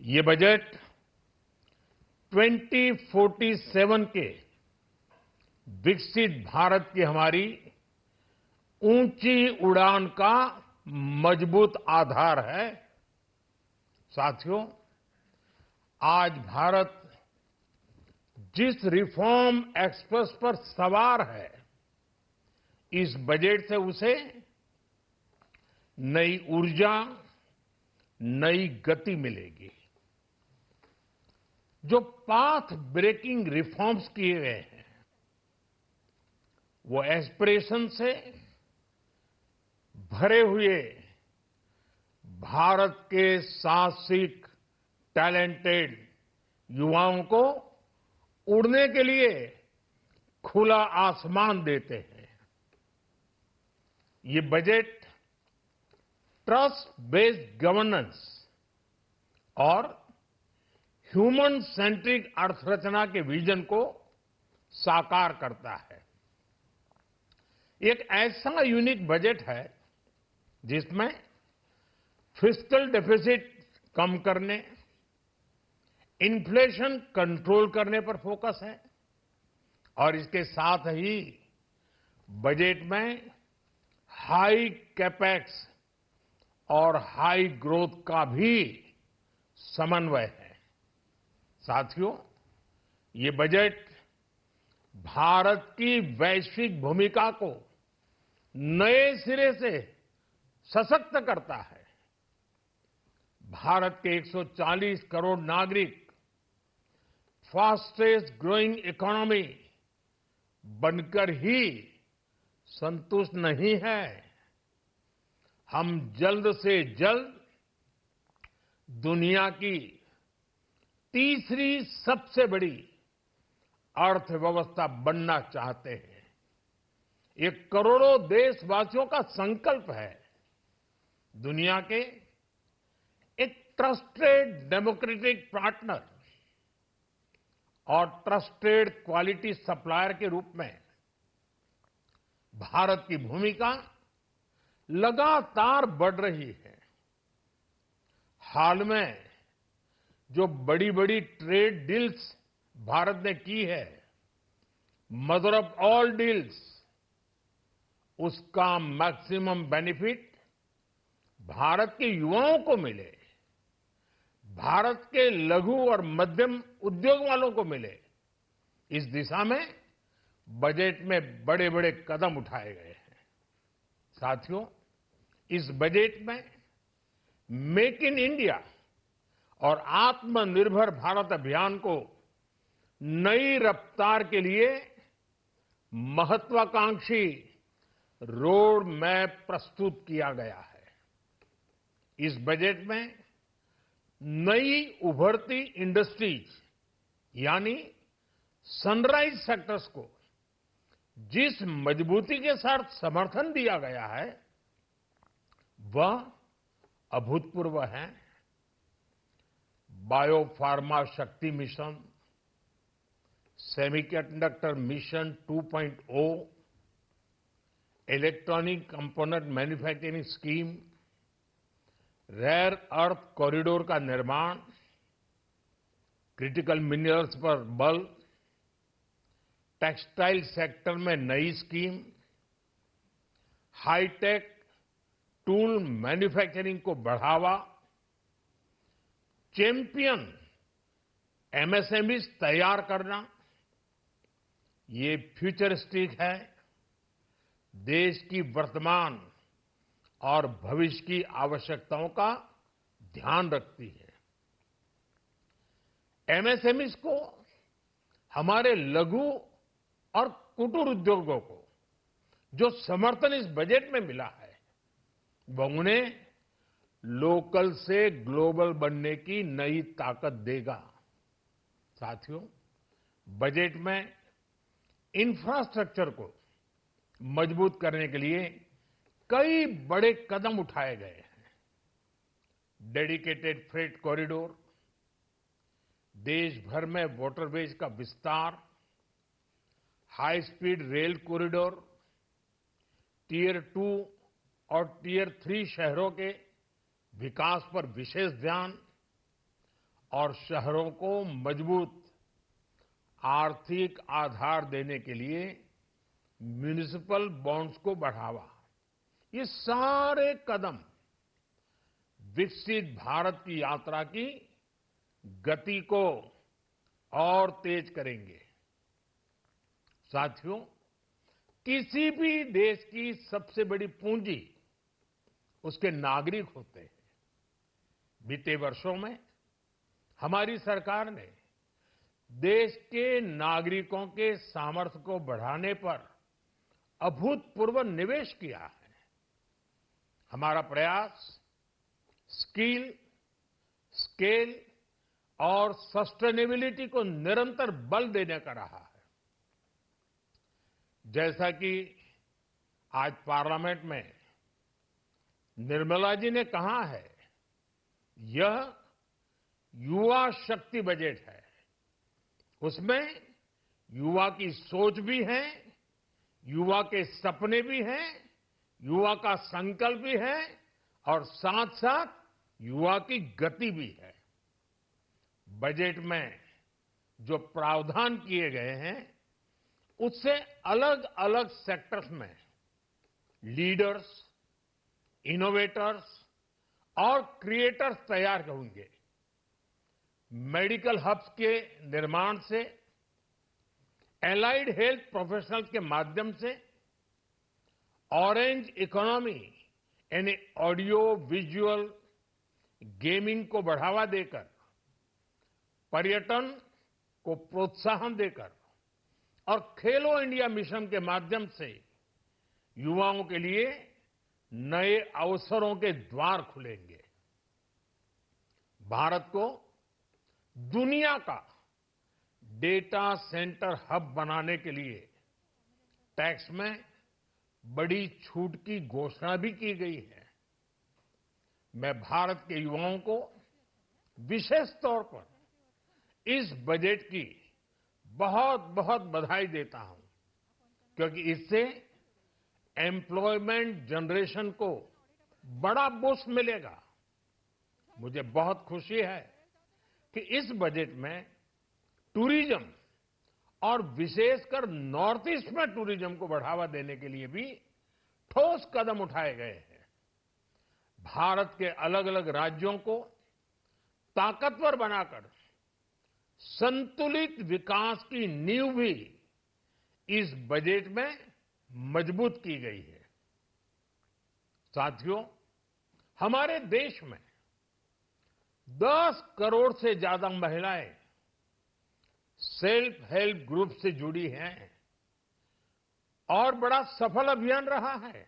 ये बजट 2047 के विकसित भारत की हमारी ऊंची उड़ान का मजबूत आधार है। साथियों, आज भारत जिस रिफॉर्म एक्सप्रेस पर सवार है, इस बजट से उसे नई ऊर्जा, नई गति मिलेगी। जो पाथ ब्रेकिंग रिफॉर्म्स किए गए हैं, वो एस्पिरेशन से भरे हुए भारत के साहसिक, टैलेंटेड युवाओं को उड़ने के लिए खुला आसमान देते हैं। ये बजट ट्रस्ट बेस्ड गवर्नेंस और ह्यूमन सेंट्रिक अर्थरचना के विजन को साकार करता है। एक ऐसा यूनिक बजट है जिसमें फिस्कल डेफिसिट कम करने, इन्फ्लेशन कंट्रोल करने पर फोकस है और इसके साथ ही बजट में हाई कैपेक्स और हाई ग्रोथ का भी समन्वय है। साथियों, ये बजट भारत की वैश्विक भूमिका को नए सिरे से सशक्त करता है। भारत के 140 करोड़ नागरिक फास्टेस्ट ग्रोइंग इकोनॉमी बनकर ही संतुष्ट नहीं है। हम जल्द से जल्द दुनिया की तीसरी सबसे बड़ी अर्थव्यवस्था बनना चाहते हैं। ये करोड़ों देशवासियों का संकल्प है। दुनिया के एक ट्रस्टेड डेमोक्रेटिक पार्टनर और ट्रस्टेड क्वालिटी सप्लायर के रूप में भारत की भूमिका लगातार बढ़ रही है। हाल में जो बड़ी बड़ी ट्रेड डील्स भारत ने की है, मदर ऑफ ऑल डील्स, उसका मैक्सिमम बेनिफिट भारत के युवाओं को मिले, भारत के लघु और मध्यम उद्योग वालों को मिले। इस दिशा में बजट में बड़े बड़े कदम उठाए गए हैं। साथियों, इस बजट में मेक इन इंडिया और आत्मनिर्भर भारत अभियान को नई रफ्तार के लिए महत्वाकांक्षी रोड मैप प्रस्तुत किया गया है। इस बजट में नई उभरती इंडस्ट्रीज यानी सनराइज सेक्टर्स को जिस मजबूती के साथ समर्थन दिया गया है, वह अभूतपूर्व है। Biopharma Shakti mission, semiconductor mission 2.0, electronic component manufacturing scheme, rare earth corridor का निर्माण, क्रिटिकल मिनरल्स पर बल, टेक्सटाइल सेक्टर में नई स्कीम, हाईटेक टूल मैन्युफैक्चरिंग को बढ़ावा, चैंपियन एमएसएमईज तैयार करना, ये फ्यूचरिस्टिक है, देश की वर्तमान और भविष्य की आवश्यकताओं का ध्यान रखती है। एमएसएमईज को, हमारे लघु और कुटीर उद्योगों को जो समर्थन इस बजट में मिला है, वह उन्हें लोकल से ग्लोबल बनने की नई ताकत देगा। साथियों, बजट में इंफ्रास्ट्रक्चर को मजबूत करने के लिए कई बड़े कदम उठाए गए हैं। डेडिकेटेड फ्रेट कॉरिडोर, देश भर में वाटरवेज का विस्तार, high speed rail corridor, tier 2 और टियर 3 शहरों के विकास पर विशेष ध्यान और शहरों को मजबूत आर्थिक आधार देने के लिए म्युनिसिपल बॉन्ड्स को बढ़ावा, ये सारे कदम विकसित भारत की यात्रा की गति को और तेज करेंगे। साथियों, किसी भी देश की सबसे बड़ी पूंजी उसके नागरिक होते हैं। बीते वर्षों में हमारी सरकार ने देश के नागरिकों के सामर्थ्य को बढ़ाने पर अभूतपूर्व निवेश किया है। हमारा प्रयास स्किल, स्केल और सस्टेनेबिलिटी को निरंतर बल देने का रहा है। जैसा कि आज पार्लियामेंट में निर्मला जी ने कहा है, यह युवा शक्ति बजट है। उसमें युवा की सोच भी है, युवा के सपने भी हैं, युवा का संकल्प भी है और साथ साथ युवा की गति भी है। बजट में जो प्रावधान किए गए हैं, उससे अलग अलग सेक्टर्स में लीडर्स, इनोवेटर्स और क्रिएटर्स तैयार होंगे। मेडिकल हब्स के निर्माण से, एलाइड हेल्थ प्रोफेशनल्स के माध्यम से, ऑरेंज इकोनॉमी यानी ऑडियो विजुअल गेमिंग को बढ़ावा देकर, पर्यटन को प्रोत्साहन देकर और खेलो इंडिया मिशन के माध्यम से युवाओं के लिए नए अवसरों के द्वार खुलेंगे। भारत को दुनिया का डेटा सेंटर हब बनाने के लिए टैक्स में बड़ी छूट की घोषणा भी की गई है। मैं भारत के युवाओं को विशेष तौर पर इस बजट की बहुत बहुत बधाई देता हूं, क्योंकि इससे एम्प्लॉयमेंट जनरेशन को बड़ा बूस्ट मिलेगा। मुझे बहुत खुशी है कि इस बजट में टूरिज्म और विशेषकर नॉर्थ ईस्ट में टूरिज्म को बढ़ावा देने के लिए भी ठोस कदम उठाए गए हैं। भारत के अलग अलग राज्यों को ताकतवर बनाकर संतुलित विकास की नींव भी इस बजट में मजबूत की गई है। साथियों, हमारे देश में 10 करोड़ से ज्यादा महिलाएं सेल्फ हेल्प ग्रुप से जुड़ी हैं और बड़ा सफल अभियान रहा है।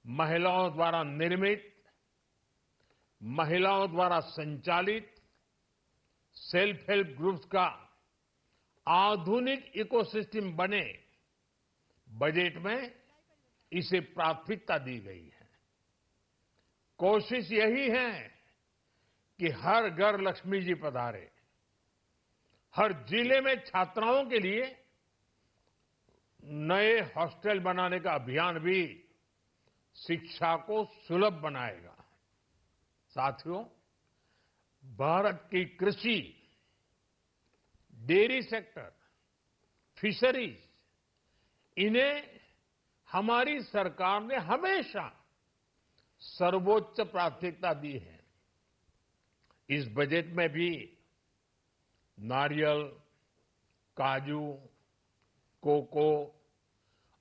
महिलाओं द्वारा निर्मित, महिलाओं द्वारा संचालित सेल्फ हेल्प ग्रुप्स का आधुनिक इकोसिस्टम बने, बजट में इसे प्राथमिकता दी गई है। कोशिश यही है कि हर घर लक्ष्मी जी पधारे। हर जिले में छात्राओं के लिए नए हॉस्टल बनाने का अभियान भी शिक्षा को सुलभ बनाएगा। साथियों, भारत की कृषि, डेयरी सेक्टर, फिशरीज, इन्हें हमारी सरकार ने हमेशा सर्वोच्च प्राथमिकता दी है। इस बजट में भी नारियल, काजू, कोको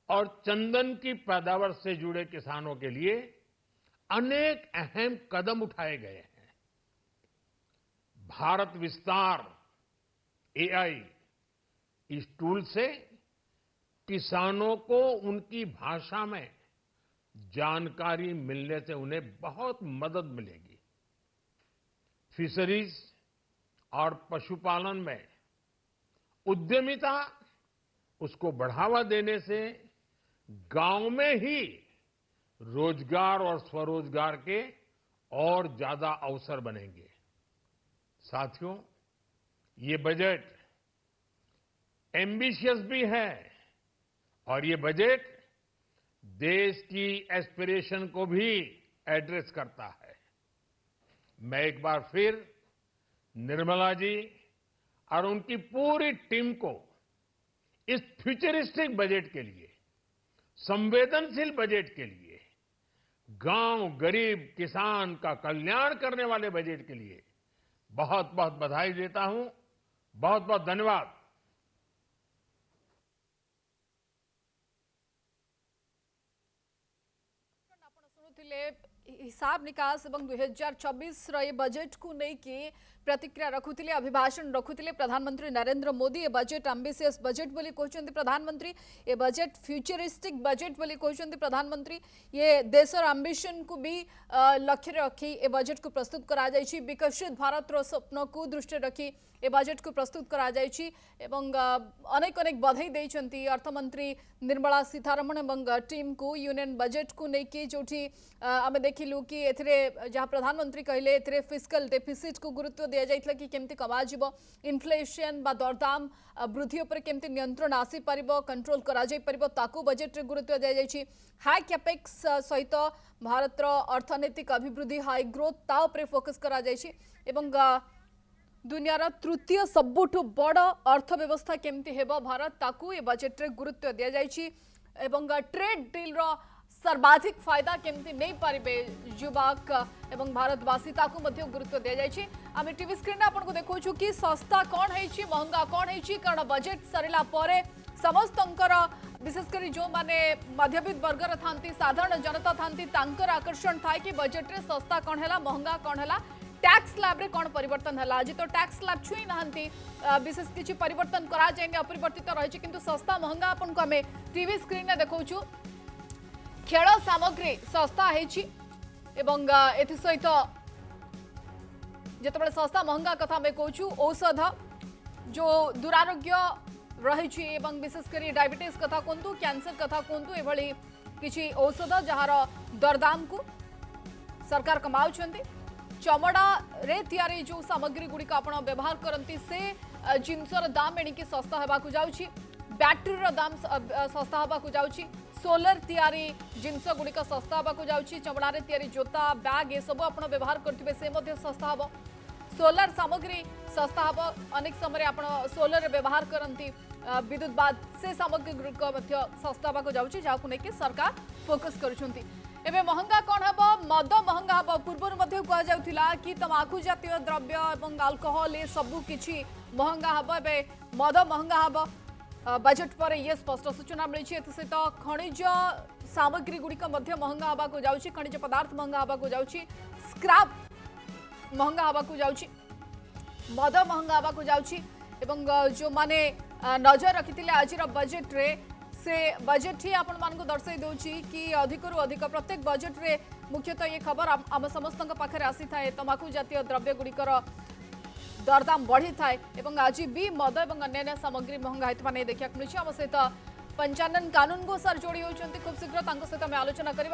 और चंदन की पैदावार से जुड़े किसानों के लिए अनेक अहम कदम उठाए गए हैं। भारत विस्तार एआई, इस टूल से किसानों को उनकी भाषा में जानकारी मिलने से उन्हें बहुत मदद मिलेगी। फिशरीज और पशुपालन में उद्यमिता, उसको बढ़ावा देने से गांव में ही रोजगार और स्वरोजगार के और ज्यादा अवसर बनेंगे। साथियों, ये बजट एम्बिशियस भी है और ये बजट देश की एस्पिरेशन को भी एड्रेस करता है। मैं एक बार फिर निर्मला जी और उनकी पूरी टीम को इस फ्यूचरिस्टिक बजट के लिए, संवेदनशील बजट के लिए, गांव गरीब किसान का कल्याण करने वाले बजट के लिए बहुत बहुत बधाई देता हूं। बहुत बहुत धन्यवाद। हिसाब निकास एवं 2024 बजेट को लेकिन प्रतिक्रिया रखुले, अभिभाषण रखुले प्रधानमंत्री नरेंद्र मोदी। ए बजेट एम्बिशियस बजेट बोली कहते प्रधानमंत्री, ए बजेट फ्यूचरिस्टिक बजेट बोली कहते प्रधानमंत्री। ये देशर एम्बिशन को भी लक्ष्य रखी ए बजेट को प्रस्तुत करा जायछि। विकसित भारत स्वप्न को दृष्टि रखी ए बजेट को प्रस्तुत करा जायछि एवं अनेक अनेक बधाई देइछंती अर्थमंत्री निर्मला सीतारमण एवं टीम को यूनियन बजेट को लेकिन जो आम देखिलु कि एथिरे जहाँ प्रधानमंत्री कहले एथिरे फिस्कल डेफिसिट को गुरुत्व दिया जाइतला कि केमती कमा जिवो, इन्फ्लेशन बा दरदाम वृद्धि उपर केमती नियंत्रण आसी परिबो, कंट्रोल करा जाई परिबो, ताकू बजेट रे गुरुत्व दिया जाइछि। हाई कैपेक्स सहित भारतर अर्थनैतिक अभिवृद्धि हाई ग्रोथ ता उपरे फोकस करा जाइछि एवं दुनियार तृतीय सबुठ बड़ अर्थव्यवस्था केमती हेबो भारत ताकू ए बजेट रे गुरुत्व दिया जाइछि एवं ट्रेड डील रो सर्वाधिक फायदा केमती नहीं पारिबे युवक एवं भारतवासी ताकू मध्य गुरुत्व दिया जाइछि। आमे टीवी स्क्रीन आपन को देखौछु कि सस्ता कोन हेछि महंगा कोन हेछि, कारण बजेट सरिला परे समस्तंकर विशेषकर जो माने मध्यवित्त वर्गर थांती, साधारण जनता थांती, तांकर आकर्षण थाए कि बजेट रे सस्ता कोन हैला महंगा कोन हैला, टैक्स स्लैब रे कौन परिवर्तन है। आज तो टैक्स स्लैब छुई नहांती, विशेष किसी परिवर्तन करा जाएंगे, अपरिवर्तित रही किंतु सस्ता महंगा आपन को आम टीवी स्क्रीन में देखौछु। खेल सामग्री सस्ता हेछि एवं एथि सहित जेतबेले सस्ता महंगा कथा आम कहूछु, औषध जो दुरारोग्य रही एवं विशेषकर डायबिटीज कथा कहतु, कैंसर कथा कहतु, एभली किछि औषध जहार दरदाम को सरकार कमाउछंती। चमड़ा रे तैयारी जो सामग्री गुड़िक आप व्यवहार करती से जिनसर दाम एणिकी सस्ता होगाकू जाउछि, बैटेरी दाम सस्ता होगाकू जाउछि, सोलर तैयारी जिनस गुड़िक सस्ता होगाकू जाउछि, चमड़ा रे तैयारी जोता बैग ये सब आप व्यवहार करथिबे से मध्य सस्ता हबो, सोलर सामग्री सस्ता हबो। अनेक समय आप सोलर व्यवहार करती विद्युत बाद से सामग्री गुड़िक मध्य सस्ता होगाकू जाउछि, जाहाकू नेकी सरकार फोकस करुछंती। एबे महंगा कौन हम, मद महंगा हम। पूर्वर कह जाउथिला कि तमाकू जातीय द्रव्य एवं अल्कोहल ये सबू किछि महंगा हम, एबे मद महंगा हम। बजेट पर ये स्पष्ट सूचना मिली। सहित खनिज सामग्री गुड़िक महंगा होगाकू जाउछि, खनिज पदार्थ महंगा होगाकू जाउछि, स्क्रैप महंगा होगाकू जाउछि, मद महंगा होगाकू जाउछि एवं जो माने नजर रखिथिले आजिर बजेट रे से बजेट ही आपण मान को दर्शाई दउछि कि अधिक रु अधिक प्रत्येक बजेट रे मुख्यतः ये खबर आम समस्त पाखे आसी थाए। तमाकू जातीय द्रव्य गुड़िकर दरदाम बढ़ी थाए एवं आज भी मद और अन्य सामग्री महंगा होता नहीं देखा मिली। आम सहित पंचानन कानून गो सर जोड़ी होती, खूब शीघ्र सहित आलोचना करवा।